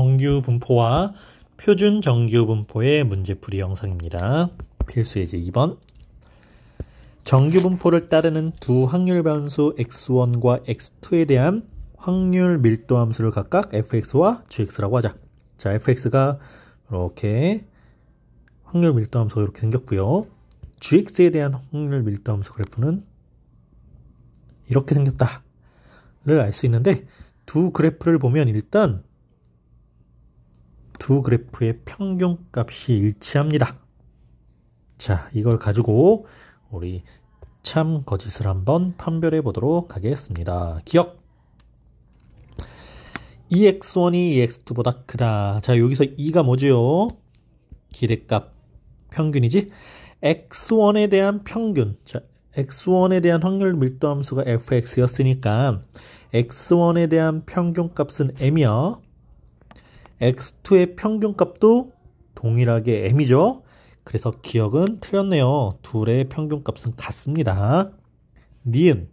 정규 분포와 표준 정규 분포의 문제풀이 영상입니다. 필수 예제 2번. 정규 분포를 따르는 두 확률 변수 x1과 x2에 대한 확률 밀도 함수를 각각 fx와 gx라고 하자. 자, fx가 이렇게 확률 밀도 함수가 이렇게 생겼고요. gx에 대한 확률 밀도 함수 그래프는 이렇게 생겼다를 알 수 있는데, 두 그래프를 보면 일단 두 그래프의 평균값이 일치합니다. 자, 이걸 가지고 우리 참 거짓을 한번 판별해 보도록 하겠습니다. 기억! EX1이 EX2보다 크다. 자, 여기서 2가 뭐지요? 기대값 평균이지? X1에 대한 평균. 자, X1에 대한 확률 밀도 함수가 fx였으니까 X1에 대한 평균값은 m이야. X2의 평균값도 동일하게 m이죠. 그래서 기억은 틀렸네요. 둘의 평균값은 같습니다. 니은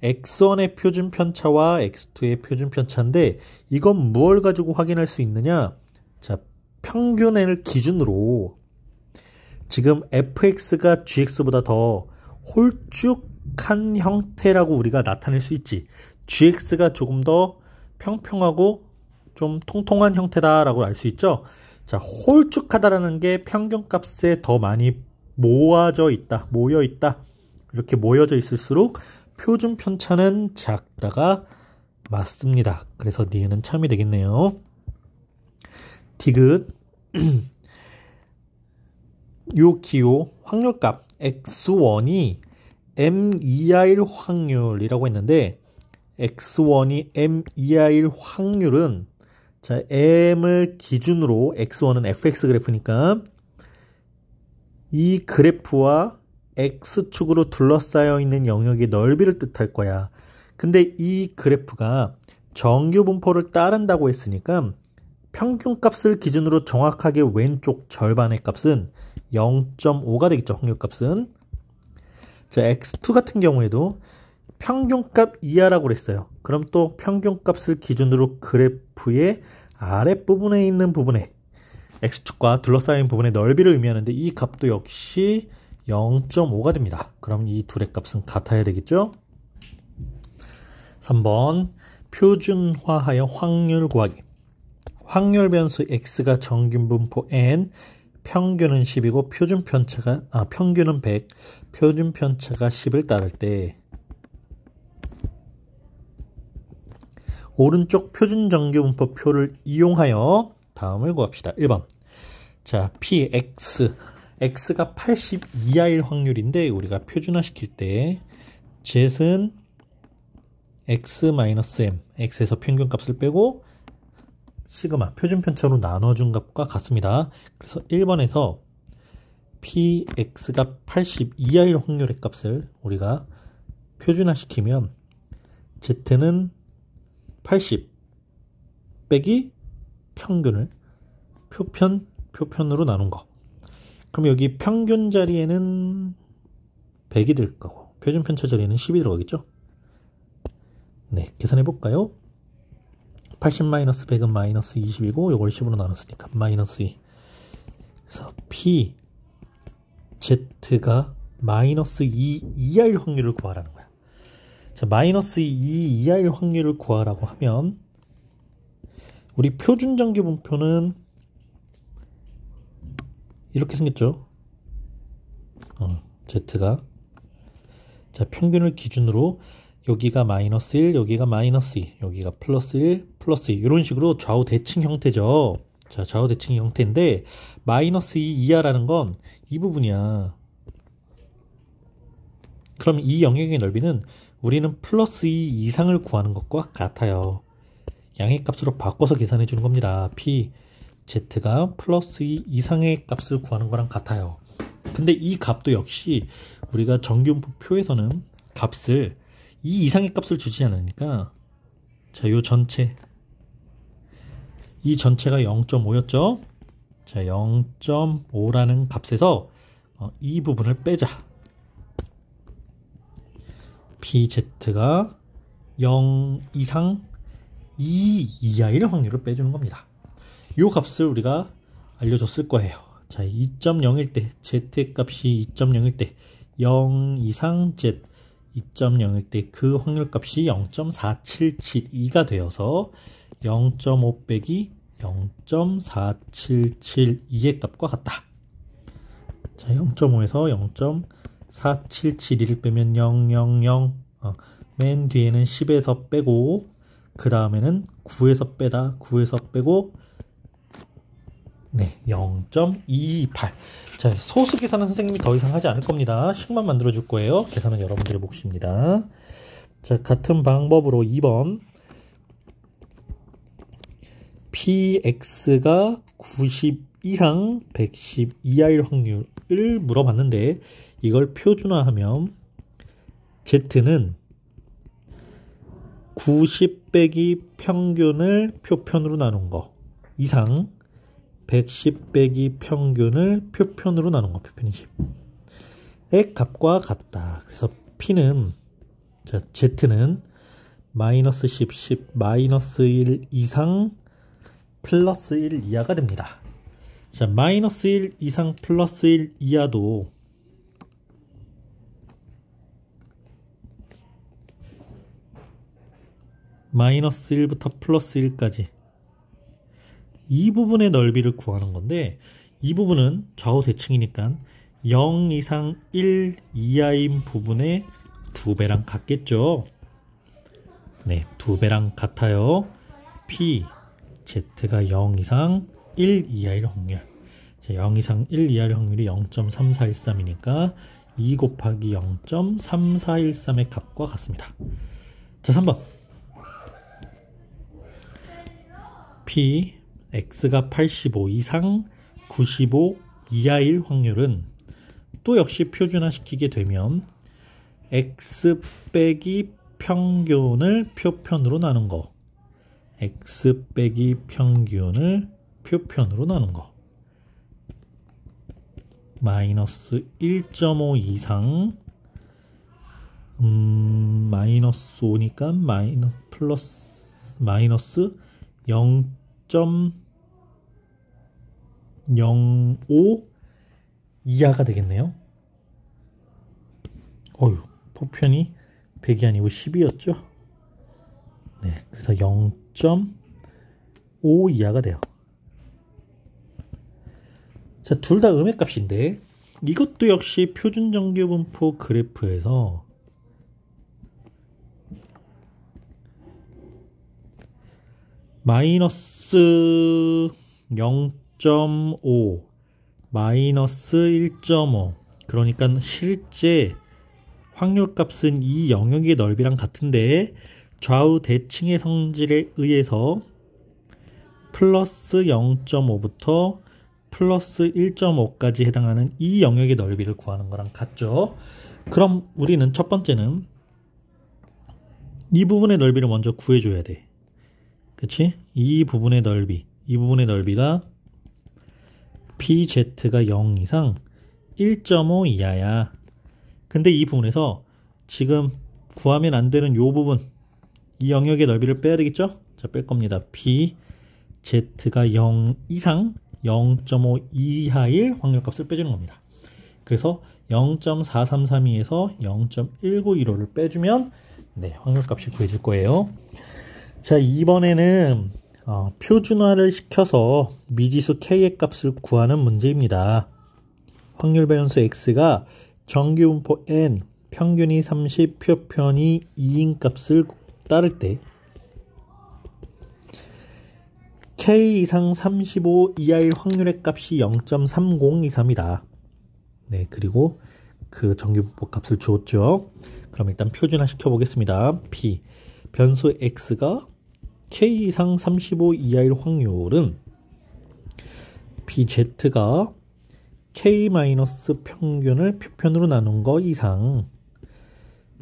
X1의 표준 편차와 X2의 표준 편차인데, 이건 무엇을 가지고 확인할 수 있느냐? 자, 평균을 기준으로 지금 fx가 gx보다 더 홀쭉한 형태라고 우리가 나타낼 수 있지. gx가 조금 더 평평하고 좀 통통한 형태다라고 알 수 있죠. 자, 홀쭉하다라는 게 평균값에 더 많이 모여 있다. 이렇게 모여져 있을수록 표준 편차는 작다가 맞습니다. 그래서 니은은 참이 되겠네요. 디귿 요 기호 확률값 x1이 m2일 확률이라고 했는데, x1이 m2일 확률은, 자, m을 기준으로 x1은 fx 그래프니까 이 그래프와 x축으로 둘러싸여 있는 영역의 넓이를 뜻할 거야. 근데 이 그래프가 정규 분포를 따른다고 했으니까 평균값을 기준으로 정확하게 왼쪽 절반의 값은 0.5가 되겠죠. 확률값은. 자, x2 같은 경우에도 평균값 이하라고 그랬어요. 그럼 또 평균값을 기준으로 그래프의 아랫부분에 있는 부분에 x축과 둘러싸인 부분의 넓이를 의미하는데, 이 값도 역시 0.5가 됩니다. 그럼 이 둘의 값은 같아야 되겠죠? 3번 표준화하여 확률 구하기. 확률 변수 x가 정규 분포 n, 평균은 10이고 평균은 100, 표준 편차가 10을 따를 때 오른쪽 표준 정규 분포표를 이용하여 다음을 구합시다. 1번. 자, px. x가 80 이하일 확률인데, 우리가 표준화 시킬 때 z은 x-m, x에서 평균값을 빼고 시그마, 표준 편차로 나눠준 값과 같습니다. 그래서 1번에서 px가 80 이하일 확률의 값을 우리가 표준화 시키면 z는 80 빼기 평균을 표편으로 나눈 거. 그럼 여기 평균 자리에는 100이 될 거고 표준 편차 자리에는 10이 들어가겠죠? 네, 계산해 볼까요? 80-100은 마이너스 20이고 요걸 10으로 나눴으니까 마이너스 2. 그래서 p z가 마이너스 2 이하일 확률을 구하라는 거야. 자, 마이너스 2 이하일 확률을 구하라고 하면 우리 표준 정규 분포는 이렇게 생겼죠. z가, 자, 평균을 기준으로 여기가 마이너스 1, 여기가 마이너스 2, 여기가 플러스 1, 플러스 2, 이런 식으로 좌우 대칭 형태죠. 자, 좌우 대칭 형태인데 마이너스 2 이하라는 건 이 부분이야. 그럼 이 영역의 넓이는 우리는 플러스 2 이상을 구하는 것과 같아요. 양의 값으로 바꿔서 계산해 주는 겁니다. p z가 플러스 2 이상의 값을 구하는 거랑 같아요. 근데 이 값도 역시 우리가 정규분포표에서는 값을 이 이상의 값을 주지 않으니까, 자, 요 전체, 이 전체가 0.5였죠. 자, 0.5라는 값에서 이 부분을 빼자. pz가 0 이상 2 이하일 확률을 빼주는 겁니다. 요 값을 우리가 알려줬을 거예요. 자, 2.0일 때 z의 값이 2.0일 때 0 이상 z 2.0일 때 그 확률 값이 0.4772가 되어서 0.5 빼기 0.4772의 값과 같다. 자, 0.5에서 0.4772를 빼면 000, 맨 뒤에는 10에서 빼고 그 다음에는 9에서 빼다 9에서 빼고 네, 0.228. 자, 소수 계산은 선생님이 더 이상 하지 않을 겁니다. 식만 만들어 줄 거예요. 계산은 여러분들의 몫입니다. 자, 같은 방법으로 2번 px가 90 이상 110 이하일 확률을 물어봤는데 이걸 표준화하면 z는 90 빼기 평균을 표편으로 나눈 거 이상 110 빼기 평균을 표편으로 나눈 거 표편 20의 값과 같다. 그래서 p는 자, z는 마이너스 10, 10, 마이너스 1 이상 플러스 1 이하가 됩니다. 자, 마이너스 1 이상 플러스 1 이하도 마이너스 1부터 플러스 1까지 이 부분의 넓이를 구하는 건데 이 부분은 좌우 대칭이니까 0 이상 1 이하인 부분의 2배랑 같겠죠. 네, 2배랑 같아요. p z가 0 이상 1 이하일 확률. 자, 0 이상 1 이하일 확률이 0.3413이니까 2 곱하기 0.3413의 값과 같습니다. 자, 3번 p x가 85 이상 95 이하일 확률은 또 역시 표준화시키게 되면 x 빼기 평균을 표편으로 나눈 거 x 빼기 평균을 표편으로 나눈 거 마이너스 1.5 이상 마이너스 5니까 마이너스 0.05 이하가 되겠네요. 어휴, 표편이 100이 아니고 10이었죠. 네, 그래서 0.5 이하가 돼요. 자, 둘 다 음의 값인데 이것도 역시 표준정규분포 그래프에서 마이너스 0.5 마이너스 1.5 그러니까 실제 확률값은 이 영역의 넓이랑 같은데 좌우 대칭의 성질에 의해서 플러스 0.5부터 플러스 1.5까지 해당하는 이 영역의 넓이를 구하는 거랑 같죠. 그럼 우리는 첫 번째는 이 부분의 넓이를 먼저 구해줘야 돼. 그치? 이 부분의 넓이가 pz가 0 이상 1.5 이하야. 근데 이 부분에서 지금 구하면 안 되는 요 부분, 이 영역의 넓이를 빼야 되겠죠? 자, 뺄 겁니다. pz가 0 이상 0.5 이하일 확률값을 빼주는 겁니다. 그래서 0.4332에서 0.1915를 빼주면 네, 확률값이 구해질 거예요. 자, 이번에는 표준화를 시켜서 미지수 k의 값을 구하는 문제입니다. 확률 변수 x가 정규분포 n, 평균이 30, 표편이 2인 값을 따를 때 k 이상 35 이하일 확률의 값이 0.3023이다. 네, 그리고 그 정규분포 값을 줬죠. 그럼 일단 표준화 시켜 보겠습니다. p 변수 x가 k 이상 35 이하일 확률은 pz가 k 마이너스 평균을 표편으로 나눈 거 이상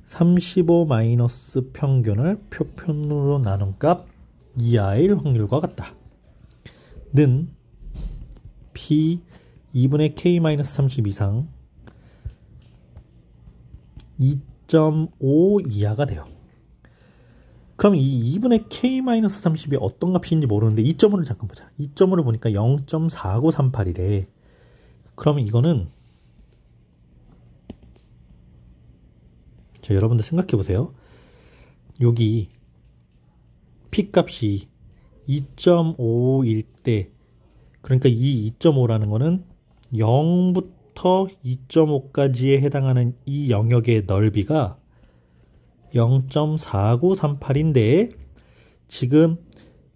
35 마이너스 평균을 표편으로 나눈 값 이하일 확률과 같다. 는 p 2분의 k 마이너스 30 이상 2.5 이하가 돼요. 그럼 이 2분의 k-30이 어떤 값인지 모르는데 2.5를 잠깐 보자. 2.5를 보니까 0.4938이래. 그럼 이거는 자, 여러분들 생각해 보세요. 여기 p 값이 2.5일 때, 그러니까 이 2.5라는 거는 0부터 2.5까지에 해당하는 이 영역의 넓이가 0.4938인데 지금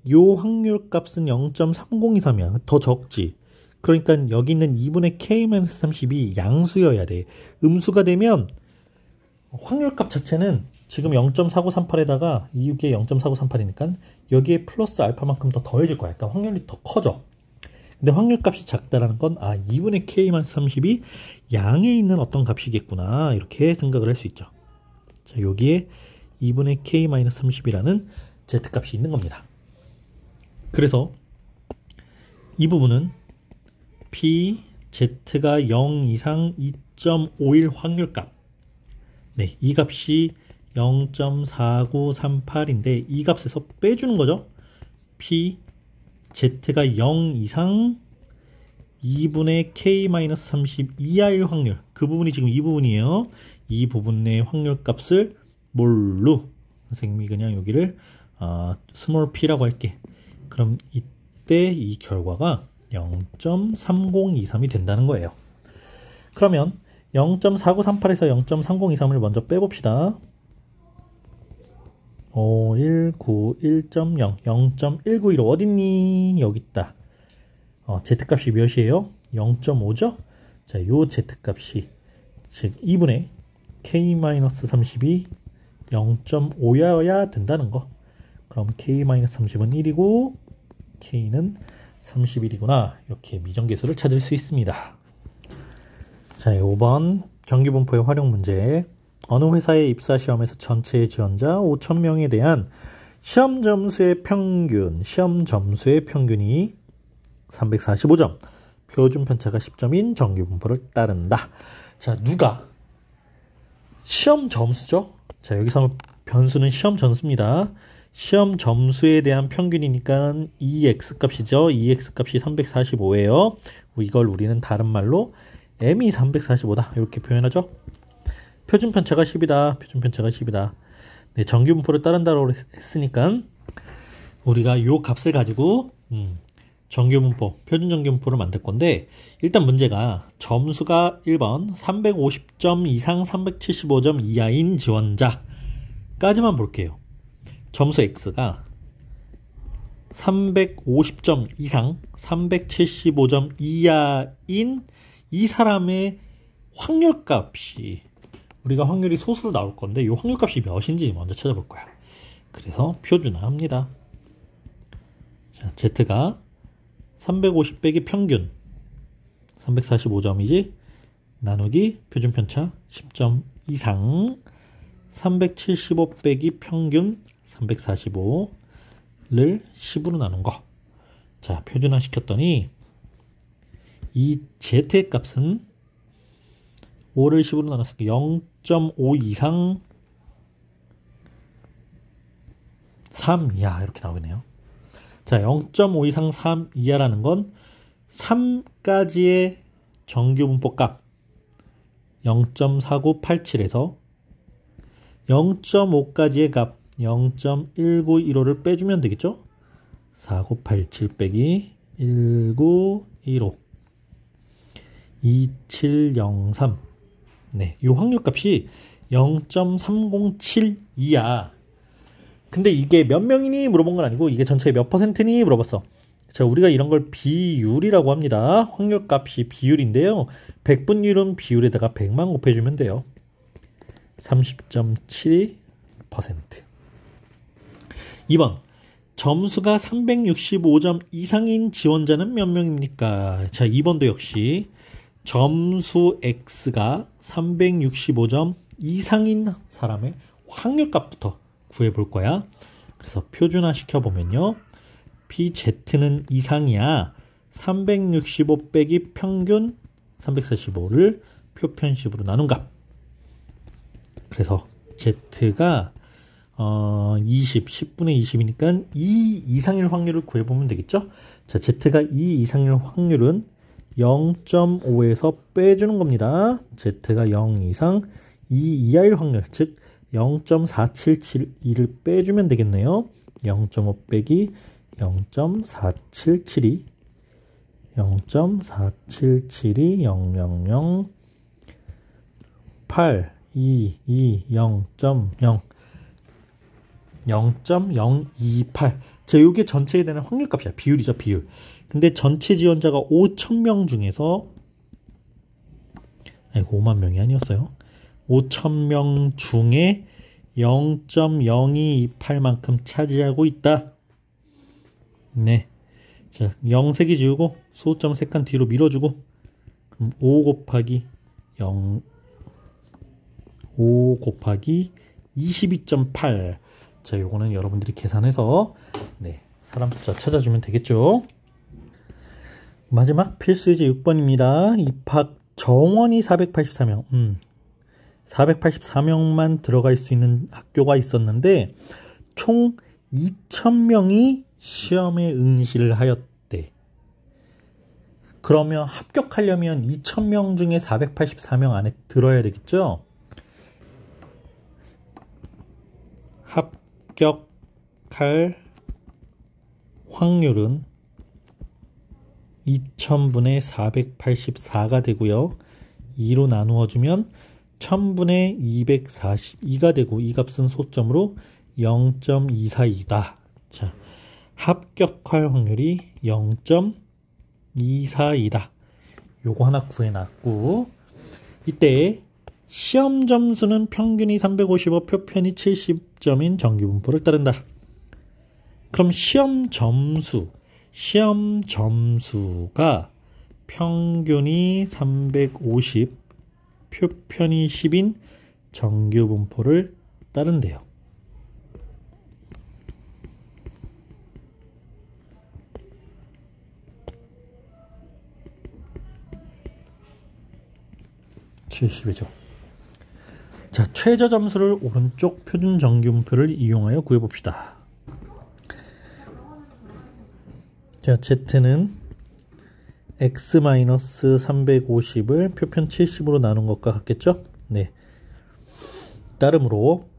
요 확률 값은 0.3023이야. 더 적지. 그러니까 여기 있는 2분의 k-30이 양수여야 돼. 음수가 되면 확률 값 자체는 지금 0.4938에다가 이게 0.4938이니까 여기에 플러스 알파만큼 더 더해질 거야. 그러니까 확률이 더 커져. 근데 확률 값이 작다라는 건 2분의 k-30이 양에 있는 어떤 값이겠구나. 이렇게 생각을 할 수 있죠. 자, 여기에 2분의 k-30이라는 z값이 있는 겁니다. 그래서 이 부분은 p, z가 0 이상 2.51 확률값. 네, 이 값이 0.4938인데 이 값에서 빼주는 거죠. p, z가 0 이상 2분의 k-30 이하일 확률. 그 부분이 지금 이 부분이에요. 이 부분의 확률 값을 뭘로? 선생님이 그냥 여기를 스몰 p라고 할게. 그럼 이때 이 결과가 0.3023이 된다는 거예요. 그러면 0.4938에서 0.3023을 먼저 빼봅시다. 191.0 0.191 어딨니? 여기 있다. z값이 몇이에요? 0.5죠? 자, 요 z값이 즉 2분의 k-30이 0.5여야 된다는 거. 그럼 k-30은 1이고 k는 31이구나. 이렇게 미정계수를 찾을 수 있습니다. 자, 5번 정규분포의 활용 문제. 어느 회사의 입사시험에서 전체 지원자 5,000명에 대한 시험 점수의 평균이 345점, 표준 편차가 10점인 정규분포를 따른다. 자, 누가? 시험 점수죠? 자, 여기서 변수는 시험 점수입니다. 시험 점수에 대한 평균이니까 이 x값이죠. 이 x값이 345예요. 이걸 우리는 다른 말로 m이 345다. 이렇게 표현하죠. 표준 편차가 10이다. 표준 편차가 10이다. 네, 정규분포를 따른다고 했으니까 우리가 요 값을 가지고 정규분포, 표준 정규분포를 만들 건데 일단 문제가 점수가 1번 350점 이상 375점 이하인 지원자까지만 볼게요. 점수 x가 350점 이상 375점 이하인 이 사람의 확률값이 우리가 확률이 소수로 나올 건데 이 확률값이 몇인지 먼저 찾아볼 거야. 그래서 표준화합니다. 자, z가 350 빼기 평균 345점이지 나누기 표준편차 10점 이상 375 빼기 평균 345를 10으로 나눈 거. 자, 표준화 시켰더니 이 z의 값은 5를 10으로 나눴으니까 0.5 이상 3 이하 이렇게 나오네요. 자, 0.5 이상 3 이하라는 건 3까지의 정규분포 값 0.4987에서 0.5까지의 값 0.1915를 빼주면 되겠죠? 4987 빼기 1915 2703. 네, 이 확률값이 0.307이야. 근데 이게 몇 명이니 물어본 건 아니고 이게 전체의 몇 %니 물어봤어. 자, 우리가 이런 걸 비율이라고 합니다. 확률값이 비율인데요. 백분율은 비율에다가 100만 곱해주면 돼요. 30.72%. 2번 점수가 365점 이상인 지원자는 몇 명입니까? 자, 2번도 역시 점수 x가 365점 이상인 사람의 확률값부터 구해볼 거야. 그래서 표준화 시켜보면요. pz는 이상이야. 365 빼기 평균 345를 표편식으로 나눈 값. 그래서 z가 20, 10분의 20이니까 2 이상일 확률을 구해보면 되겠죠? 자, Z가 2 이상일 확률은 0.5에서 빼주는 겁니다. Z가 0 이상 2 이하일 확률, 즉 0.4772를 빼주면 되겠네요. 0.5 빼기 0.4772 0.4772 000 8 2 2 0.0 0.028. 자, 요게 전체에 대한 확률값이야. 비율이죠, 비율. 근데 전체 지원자가 5,000명 중에서 5만 명이 아니었어요. 5,000명 중에 0.0228만큼 차지하고 있다. 네. 자, 0색이 지우고 소점 3칸 뒤로 밀어주고 그럼 5 곱하기 5 곱하기 22.8. 자, 요거는 여러분들이 계산해서 사람 숫자 찾아주면 되겠죠. 마지막 필수예제 6번입니다. 입학 정원이 484명. 484명만 들어갈 수 있는 학교가 있었는데 총 2,000명이 시험에 응시를 하였대. 그러면 합격하려면 2,000명 중에 484명 안에 들어야 되겠죠? 합격할 확률은 2000분의 484가 되고요. 2로 나누어주면 1000분의 242가 되고 이 값은 소점으로 0.242다. 자, 합격할 확률이 0.242다. 요거 하나 구해놨고 이때 시험 점수는 평균이 355, 표편이 70점인 정규분포를 따른다. 그럼 시험 점수가 평균이 350, 표편이 10인 정규분포를 따른대요. (70이죠) 자, 최저 점수를 오른쪽 표준 정규분포를 이용하여 구해봅시다. 자, Z는 x-350을 표편 70으로 나눈 것과 같겠죠? 네. 따르므로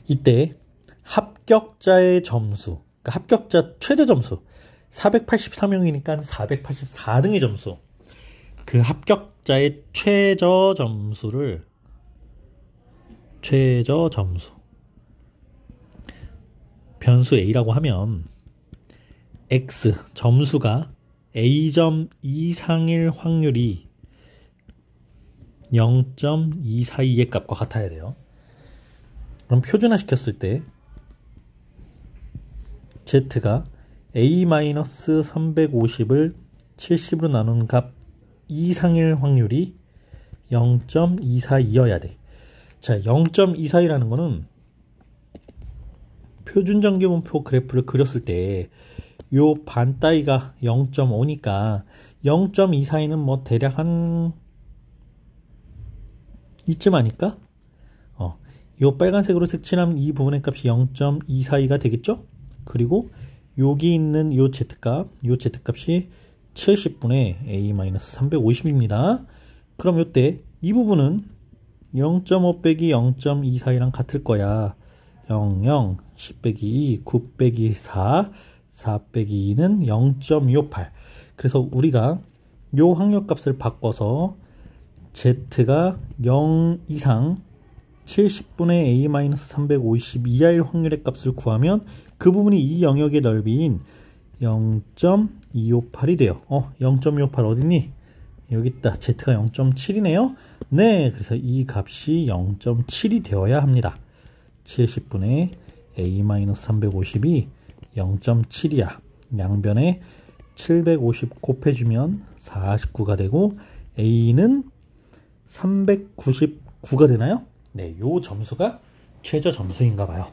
이때 합격자의 점수, 그러니까 합격자 최저 점수 484명이니까 484등의 점수, 그 합격자의 최저 점수 변수 a라고 하면 x 점수가 a점 이상일 확률이 0.242의 값과 같아야 돼요. 그럼 표준화 시켰을 때 z가 a-350을 70으로 나눈 값 이상일 확률이 0.242여야 돼. 자, 0.242라는 거는 표준 정규분포 그래프를 그렸을 때 요 반 따위가 0.5니까 0.242는 뭐 대략 한 이쯤 아닐까? 요 빨간색으로 색칠한 이 부분의 값이 0.242가 되겠죠? 그리고 여기 있는 요 z값이 70분의 a-350입니다. 그럼 요때 이 부분은 0.5 빼기 0.242랑 같을 거야. 0, 0, 10 빼기 2, 9 빼기 4, 4 빼기 2는 0.258. 그래서 우리가 요 확률값을 바꿔서 z가 0 이상 70분의 a-350 이하일 확률의 값을 구하면 그 부분이 이 영역의 넓이인 0.258이 돼요. 0.258 어딨니? 여기 있다. z가 0.7이네요. 네, 그래서 이 값이 0.7이 되어야 합니다. 70분의 a-350이 0.7이야. 양변에 750 곱해주면 49가 되고 a는 399가 되나요? 네, 요 점수가 최저 점수인가 봐요.